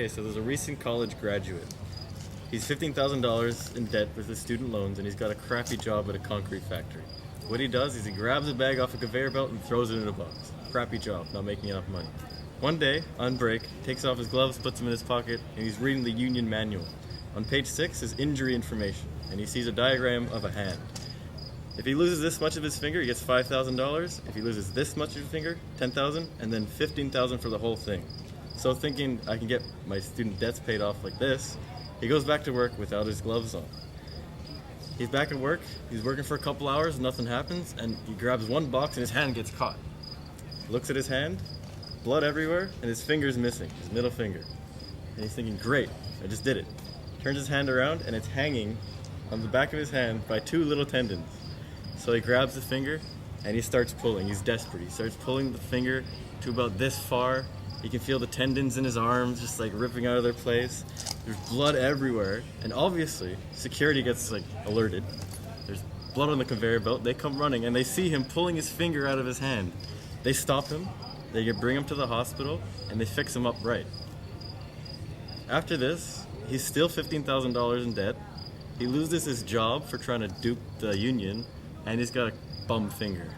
Okay, so there's a recent college graduate. He's $15,000 in debt with his student loans, and he's got a crappy job at a concrete factory. What he does is he grabs a bag off a conveyor belt and throws it in a box. Crappy job, not making enough money. One day, on break, takes off his gloves, puts them in his pocket, and he's reading the union manual. On page 6 is injury information, and he sees a diagram of a hand. If he loses this much of his finger, he gets $5,000. If he loses this much of his finger, $10,000, and then $15,000 for the whole thing. So thinking I can get my student debts paid off like this, he goes back to work without his gloves on. He's back at work, he's working for a couple hours, nothing happens, and he grabs one box and his hand gets caught. Looks at his hand, blood everywhere, and his finger's missing, his middle finger. And he's thinking, great, I just did it. Turns his hand around and it's hanging on the back of his hand by two little tendons. So he grabs the finger and he starts pulling. He's desperate. He starts pulling the finger to about this far. He can feel the tendons in his arms just like ripping out of their place. There's blood everywhere, and obviously security gets alerted. There's blood on the conveyor belt. They come running and they see him pulling his finger out of his hand. They stop him, they bring him to the hospital, and they fix him up right. After this, he's still $15,000 in debt. He loses his job for trying to dupe the union, and he's got a bum finger.